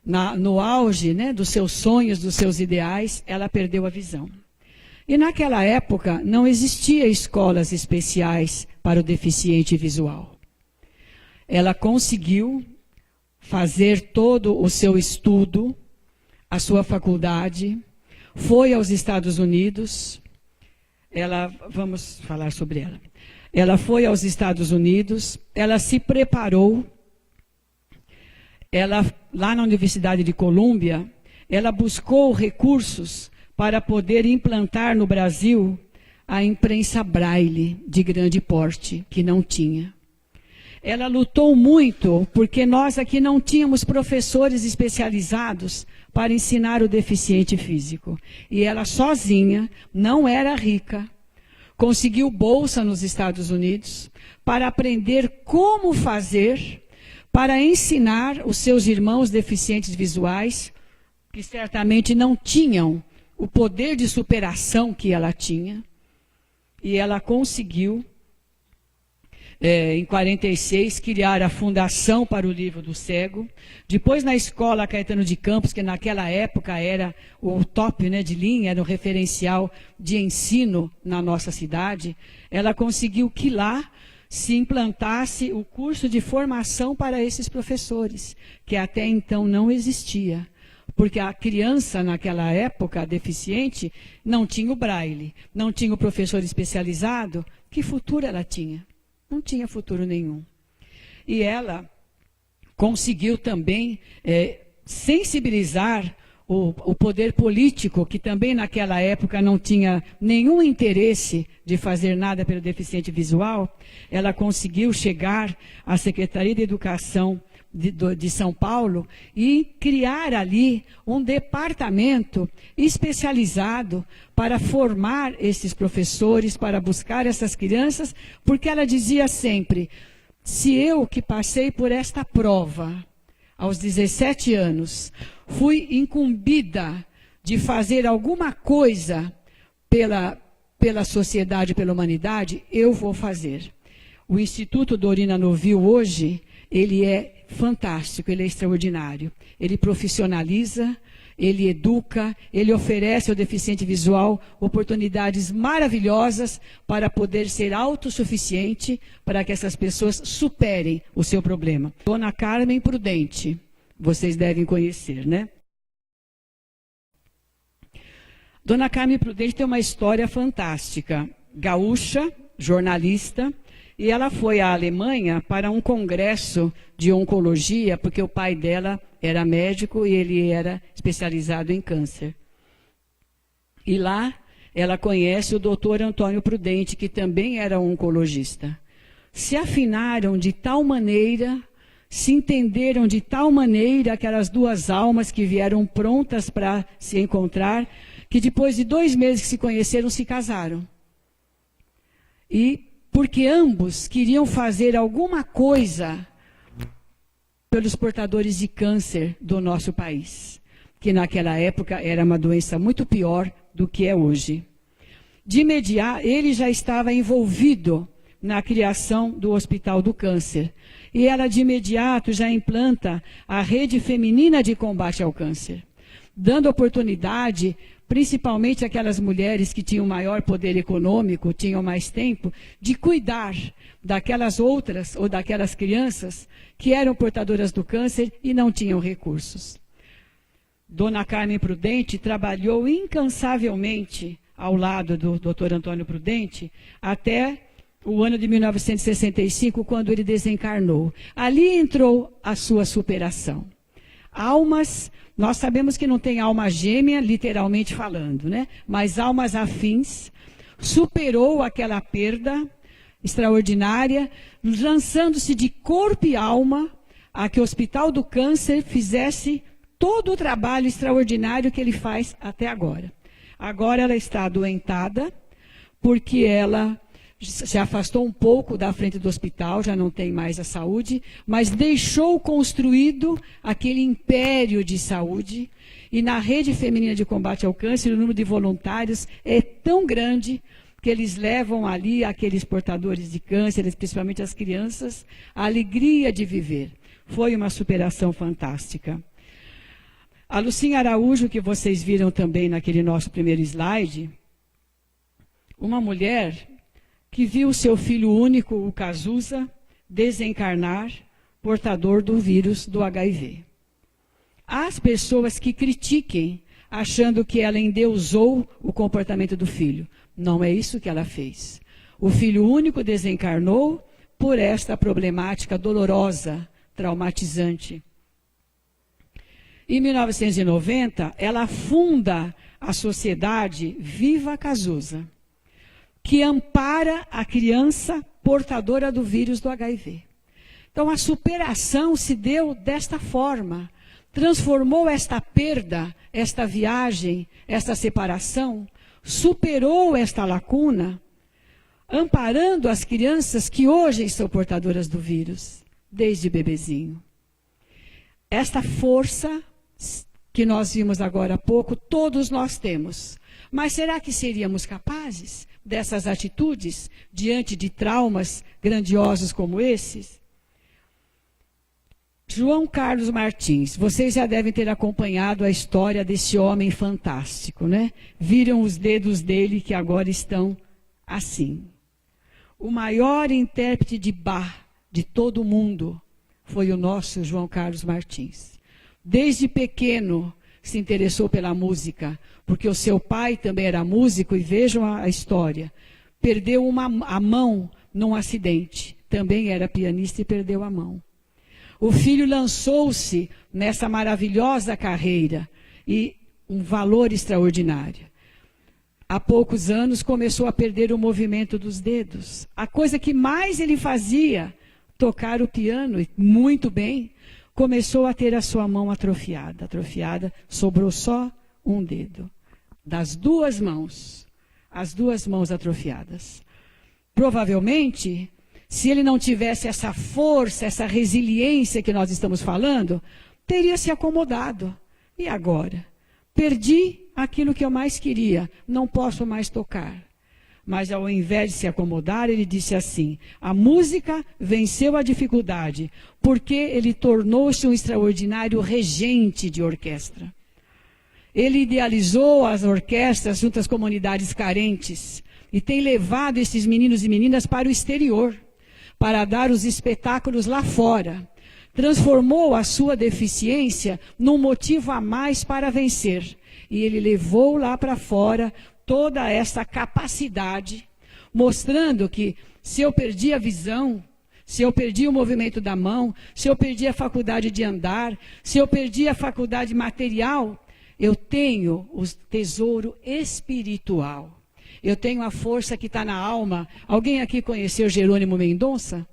No auge, né, dos seus sonhos, dos seus ideais, ela perdeu a visão. E naquela época não existia escolas especiais para o deficiente visual. Ela conseguiu fazer todo o seu estudo, a sua faculdade, foi aos Estados Unidos. Vamos falar sobre ela. Ela foi aos Estados Unidos, ela se preparou, lá na Universidade de Colômbia, ela buscou recursos para poder implantar no Brasil a imprensa braille de grande porte, que não tinha. Ela lutou muito, porque nós aqui não tínhamos professores especializados para ensinar o deficiente físico. E ela sozinha, não era rica, conseguiu bolsa nos Estados Unidos para aprender como fazer para ensinar os seus irmãos deficientes visuais, que certamente não tinham o poder de superação que ela tinha. E ela conseguiu, em 46, criar a Fundação para o Livro do Cego. Depois, na Escola Caetano de Campos, que naquela época era o top, né, de linha, era o referencial de ensino na nossa cidade, ela conseguiu que lá se implantasse o curso de formação para esses professores, que até então não existia. Porque a criança, naquela época, deficiente, não tinha o braille, não tinha o professor especializado. Que futuro ela tinha? Não tinha futuro nenhum. E ela conseguiu também sensibilizar o poder político, que também naquela época não tinha nenhum interesse de fazer nada pelo deficiente visual. Ela conseguiu chegar à Secretaria de Educação de São Paulo e criar ali um departamento especializado para formar esses professores, para buscar essas crianças, porque ela dizia sempre: se eu que passei por esta prova aos 17 anos, fui incumbida de fazer alguma coisa pela sociedade, pela humanidade, eu vou fazer. O Instituto Dorina Novil hoje, ele é fantástico, ele é extraordinário. Ele profissionaliza, ele educa, ele oferece ao deficiente visual oportunidades maravilhosas para poder ser autossuficiente, para que essas pessoas superem o seu problema. Dona Carmen Prudente, vocês devem conhecer, né? Dona Carmen Prudente tem uma história fantástica. Gaúcha, jornalista, e ela foi à Alemanha para um congresso de oncologia, porque o pai dela era médico e ele era especializado em câncer. E lá ela conhece o doutor Antônio Prudente, que também era um oncologista. Se afinaram de tal maneira, se entenderam de tal maneira, aquelas duas almas que vieram prontas para se encontrar, que depois de 2 meses que se conheceram, se casaram. E porque ambos queriam fazer alguma coisa pelos portadores de câncer do nosso país, que naquela época era uma doença muito pior do que é hoje. De imediato, ele já estava envolvido na criação do Hospital do Câncer. E ela, de imediato, já implanta a Rede Feminina de Combate ao Câncer, dando oportunidade, principalmente aquelas mulheres que tinham maior poder econômico, tinham mais tempo, de cuidar daquelas outras ou daquelas crianças que eram portadoras do câncer e não tinham recursos. Dona Carmen Prudente trabalhou incansavelmente ao lado do Dr. Antônio Prudente até o ano de 1965, quando ele desencarnou. Ali entrou a sua superação. Almas, nós sabemos que não tem alma gêmea, literalmente falando, né? Mas almas afins, superou aquela perda extraordinária, lançando-se de corpo e alma a que o Hospital do Câncer fizesse todo o trabalho extraordinário que ele faz até agora. Agora ela está adoentada, porque ela se afastou um pouco da frente do hospital, já não tem mais a saúde, mas deixou construído aquele império de saúde. E na rede feminina de combate ao câncer, o número de voluntários é tão grande que eles levam ali aqueles portadores de câncer, principalmente as crianças, a alegria de viver. Foi uma superação fantástica. A Lucinha Araújo, que vocês viram também naquele nosso primeiro slide, uma mulher que viu seu filho único, o Cazuza, desencarnar, portador do vírus do HIV. Há as pessoas que critiquem, achando que ela endeusou o comportamento do filho. Não é isso que ela fez. O filho único desencarnou por esta problemática dolorosa, traumatizante. Em 1990, ela funda a sociedade Viva Cazuza, que ampara a criança portadora do vírus do HIV. Então, a superação se deu desta forma. Transformou esta perda, esta viagem, esta separação, superou esta lacuna, amparando as crianças que hoje são portadoras do vírus, desde bebezinho. Esta força que nós vimos agora há pouco, todos nós temos. Mas será que seríamos capazes dessas atitudes diante de traumas grandiosos como esses? João Carlos Martins, vocês já devem ter acompanhado a história desse homem fantástico, né? Viram os dedos dele que agora estão assim. O maior intérprete de Bach de todo o mundo foi o nosso João Carlos Martins. Desde pequeno se interessou pela música, porque o seu pai também era músico, e vejam a história. Perdeu a mão num acidente, também era pianista e perdeu a mão. O filho lançou-se nessa maravilhosa carreira e um valor extraordinário. Há poucos anos começou a perder o movimento dos dedos. A coisa que mais ele fazia, tocar o piano, e muito bem, começou a ter a sua mão atrofiada. Atrofiada, sobrou só um dedo. Das duas mãos, as duas mãos atrofiadas. Provavelmente, se ele não tivesse essa força, essa resiliência que nós estamos falando, teria se acomodado. E agora? Perdi aquilo que eu mais queria, não posso mais tocar. Mas ao invés de se acomodar, ele disse assim: a música venceu a dificuldade, porque ele tornou-se um extraordinário regente de orquestra. Ele idealizou as orquestras junto às comunidades carentes e tem levado esses meninos e meninas para o exterior, para dar os espetáculos lá fora. Transformou a sua deficiência num motivo a mais para vencer. E ele levou lá para fora toda essa capacidade, mostrando que se eu perdi a visão, se eu perdi o movimento da mão, se eu perdi a faculdade de andar, se eu perdi a faculdade material, eu tenho o tesouro espiritual. Eu tenho a força que está na alma. Alguém aqui conheceu Jerônimo Mendonça?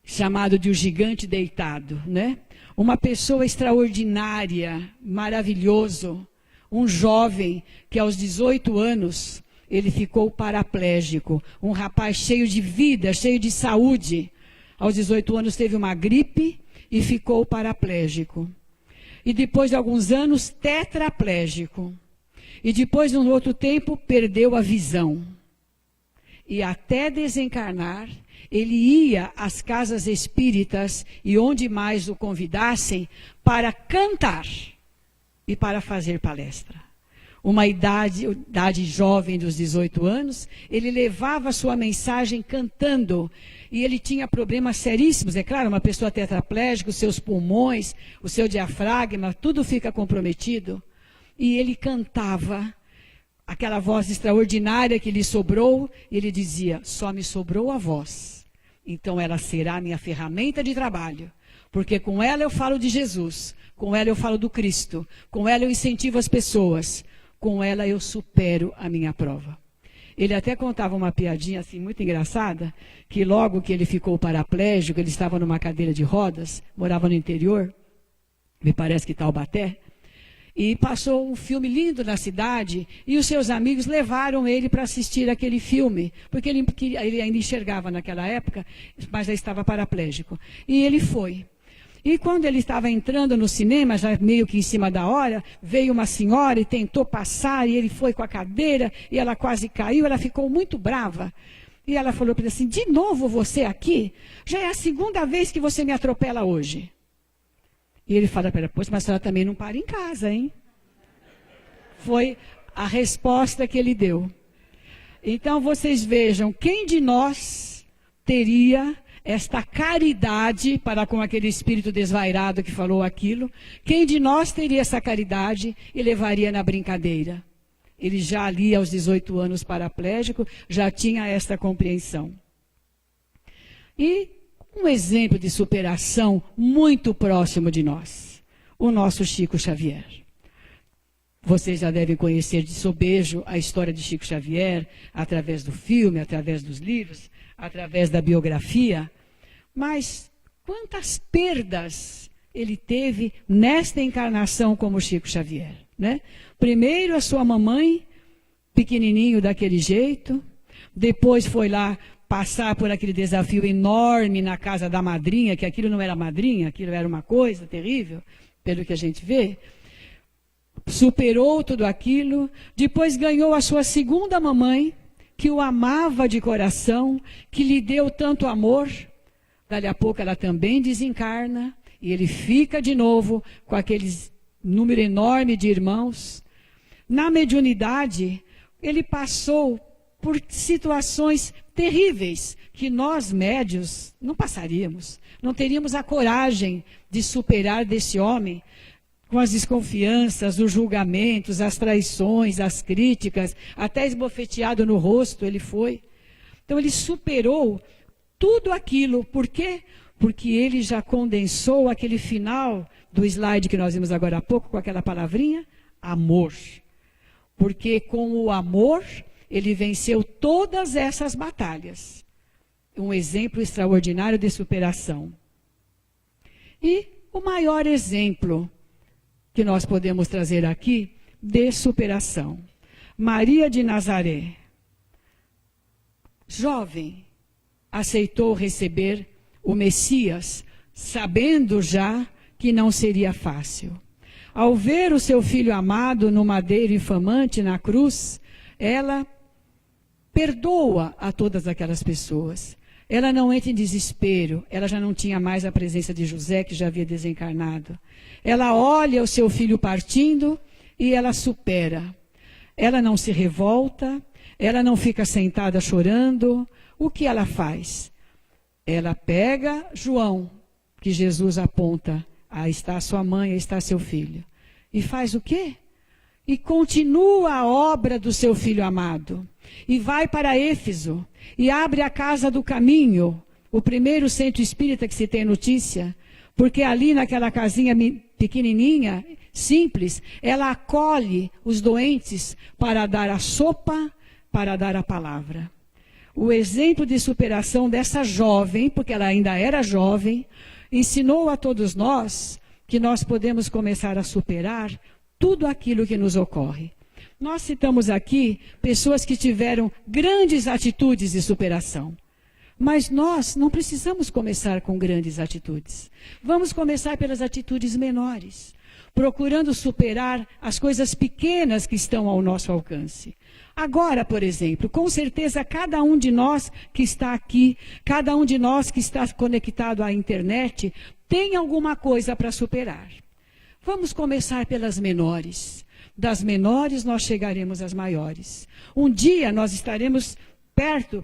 Chamado de o gigante deitado, né? Uma pessoa extraordinária, maravilhoso. Um jovem que aos 18 anos, ele ficou paraplégico. Um rapaz cheio de vida, cheio de saúde. Aos 18 anos teve uma gripe e ficou paraplégico. E depois de alguns anos, tetraplégico. E depois, num outro tempo, perdeu a visão. E até desencarnar, ele ia às casas espíritas e onde mais o convidassem para cantar e para fazer palestra. Uma idade jovem dos 18 anos, ele levava a sua mensagem cantando. E ele tinha problemas seríssimos, é claro, uma pessoa tetraplégica, os seus pulmões, o seu diafragma, tudo fica comprometido. E ele cantava aquela voz extraordinária que lhe sobrou, e ele dizia: só me sobrou a voz. Então ela será minha ferramenta de trabalho, porque com ela eu falo de Jesus, com ela eu falo do Cristo, com ela eu incentivo as pessoas, com ela eu supero a minha prova. Ele até contava uma piadinha assim muito engraçada, que logo que ele ficou paraplégico, ele estava numa cadeira de rodas, morava no interior, me parece que Taubaté, E passou um filme lindo na cidade, e os seus amigos levaram ele para assistir aquele filme, porque ele ainda enxergava naquela época, mas já estava paraplégico. E ele foi. E quando ele estava entrando no cinema, já meio que em cima da hora, veio uma senhora e tentou passar, e ele foi com a cadeira, e ela quase caiu, ela ficou muito brava. E ela falou para ele assim, de novo você aqui? Já é a segunda vez que você me atropela hoje. E ele fala para ela, pois, mas a senhora também não para em casa, hein? Foi a resposta que ele deu. Então vocês vejam, quem de nós teria esta caridade para com aquele espírito desvairado que falou aquilo? Quem de nós teria essa caridade e levaria na brincadeira? Ele já ali aos 18 anos paraplégico, já tinha esta compreensão. E um exemplo de superação muito próximo de nós, o nosso Chico Xavier. Vocês já devem conhecer de sobejo a história de Chico Xavier, através do filme, através dos livros, através da biografia. Mas quantas perdas ele teve nesta encarnação como Chico Xavier, né? Primeiro a sua mamãe, pequenininho daquele jeito, depois foi lá passar por aquele desafio enorme na casa da madrinha, que aquilo não era madrinha, aquilo era uma coisa terrível, pelo que a gente vê. Superou tudo aquilo, depois ganhou a sua segunda mamãe, que o amava de coração, que lhe deu tanto amor. Dali a pouco ela também desencarna, e ele fica de novo com aquele número enorme de irmãos. Na mediunidade, ele passou por situações terríveis que nós, médios, não passaríamos. Não teríamos a coragem de superar desse homem, com as desconfianças, os julgamentos, as traições, as críticas, até esbofeteado no rosto ele foi. Então ele superou tudo aquilo. Por quê? Porque ele já condensou aquele final do slide que nós vimos agora há pouco, com aquela palavrinha, amor. Porque com o amor, ele venceu todas essas batalhas. Um exemplo extraordinário de superação. E o maior exemplo que nós podemos trazer aqui de superação. Maria de Nazaré, jovem, aceitou receber o Messias, sabendo já que não seria fácil. Ao ver o seu filho amado no madeiro infamante na cruz, ela perdoa a todas aquelas pessoas. Ela não entra em desespero, ela já não tinha mais a presença de José, que já havia desencarnado. Ela olha o seu filho partindo e ela supera. Ela não se revolta, ela não fica sentada chorando. O que ela faz? Ela pega João, que Jesus aponta, aí está sua mãe, aí está seu filho. E faz o quê? E continua a obra do seu filho amado. E vai para Éfeso, e abre a Casa do Caminho, o primeiro centro espírita que se tem notícia, porque ali naquela casinha pequenininha, simples, ela acolhe os doentes para dar a sopa, para dar a palavra. O exemplo de superação dessa jovem, porque ela ainda era jovem, ensinou a todos nós que nós podemos começar a superar tudo aquilo que nos ocorre. Nós citamos aqui pessoas que tiveram grandes atitudes de superação. Mas nós não precisamos começar com grandes atitudes. Vamos começar pelas atitudes menores, procurando superar as coisas pequenas que estão ao nosso alcance. Agora, por exemplo, com certeza cada um de nós que está aqui, cada um de nós que está conectado à internet, tem alguma coisa para superar. Vamos começar pelas menores. Das menores nós chegaremos às maiores. Um dia nós estaremos perto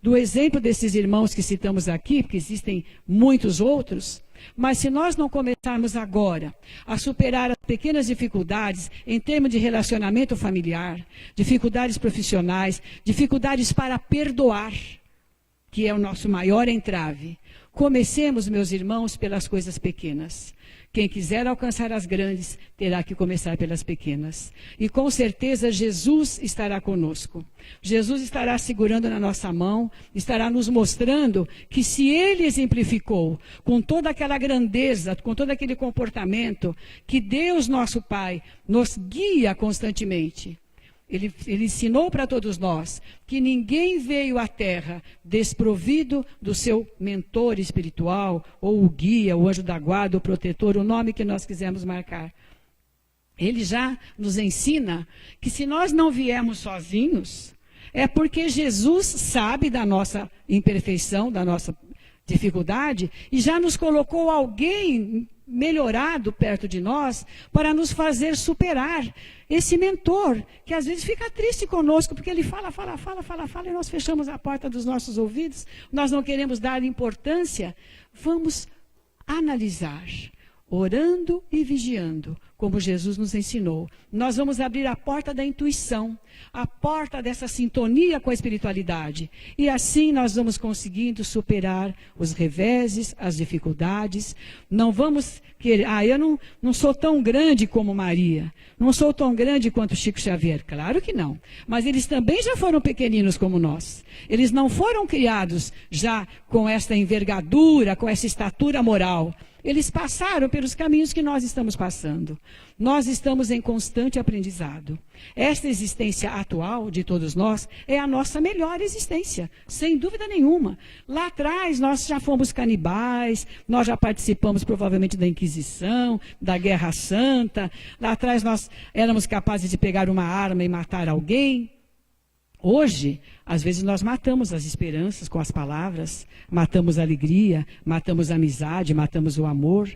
do exemplo desses irmãos que citamos aqui, porque existem muitos outros, mas se nós não começarmos agora a superar as pequenas dificuldades em termos de relacionamento familiar, dificuldades profissionais, dificuldades para perdoar, que é o nosso maior entrave, comecemos, meus irmãos, pelas coisas pequenas. Quem quiser alcançar as grandes, terá que começar pelas pequenas. E com certeza Jesus estará conosco. Jesus estará segurando na nossa mão, estará nos mostrando que se Ele exemplificou com toda aquela grandeza, com todo aquele comportamento, que Deus, nosso Pai, nos guia constantemente. Ele ensinou para todos nós que ninguém veio à terra desprovido do seu mentor espiritual, ou o guia, o anjo da guarda, o protetor, o nome que nós quisermos marcar. Ele já nos ensina que se nós não viermos sozinhos, é porque Jesus sabe da nossa imperfeição, da nossa dificuldade, e já nos colocou alguém melhorado perto de nós para nos fazer superar esse mentor, que às vezes fica triste conosco, porque ele fala, e nós fechamos a porta dos nossos ouvidos, nós não queremos dar importância. Vamos analisar, orando e vigiando, como Jesus nos ensinou. Nós vamos abrir a porta da intuição, a porta dessa sintonia com a espiritualidade. E assim nós vamos conseguindo superar os reveses, as dificuldades. Não vamos querer, eu não sou tão grande como Maria, não sou tão grande quanto Chico Xavier. Claro que não. Mas eles também já foram pequeninos como nós. Eles não foram criados já com esta envergadura, com essa estatura moral. Eles passaram pelos caminhos que nós estamos passando. Nós estamos em constante aprendizado. Esta existência atual de todos nós é a nossa melhor existência, sem dúvida nenhuma. Lá atrás nós já fomos canibais, nós já participamos provavelmente da Inquisição, da Guerra Santa. Lá atrás nós éramos capazes de pegar uma arma e matar alguém. Hoje, às vezes nós matamos as esperanças com as palavras, matamos a alegria, matamos a amizade, matamos o amor.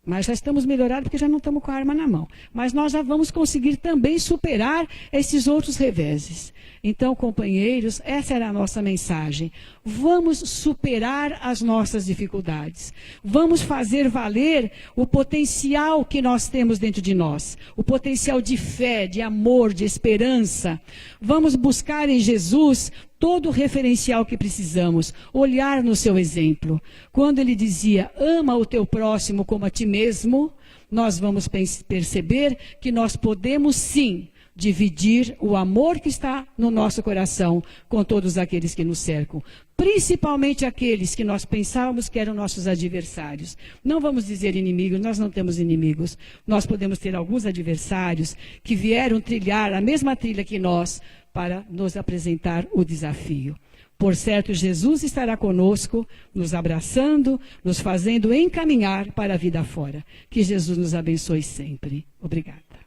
Mas já estamos melhorados porque já não estamos com a arma na mão. Mas nós já vamos conseguir também superar esses outros reveses. Então, companheiros, essa era a nossa mensagem. Vamos superar as nossas dificuldades. Vamos fazer valer o potencial que nós temos dentro de nós. O potencial de fé, de amor, de esperança. Vamos buscar em Jesus todo o referencial que precisamos, olhar no seu exemplo. Quando ele dizia, ama o teu próximo como a ti mesmo, nós vamos perceber que nós podemos sim dividir o amor que está no nosso coração com todos aqueles que nos cercam. Principalmente aqueles que nós pensávamos que eram nossos adversários. Não vamos dizer inimigos, nós não temos inimigos. Nós podemos ter alguns adversários que vieram trilhar a mesma trilha que nós, para nos apresentar o desafio. Por certo, Jesus estará conosco, nos abraçando, nos fazendo encaminhar para a vida fora. Que Jesus nos abençoe sempre. Obrigada.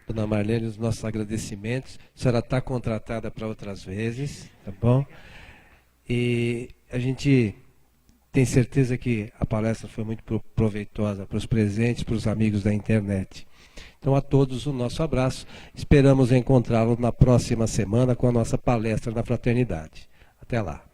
Dona Marlene, os nossos agradecimentos. A senhora está contratada para outras vezes, tá bom? E a gente tem certeza que a palestra foi muito proveitosa para os presentes, para os amigos da internet. Então, a todos o nosso abraço. Esperamos encontrá-los na próxima semana com a nossa palestra na Fraternidade. Até lá.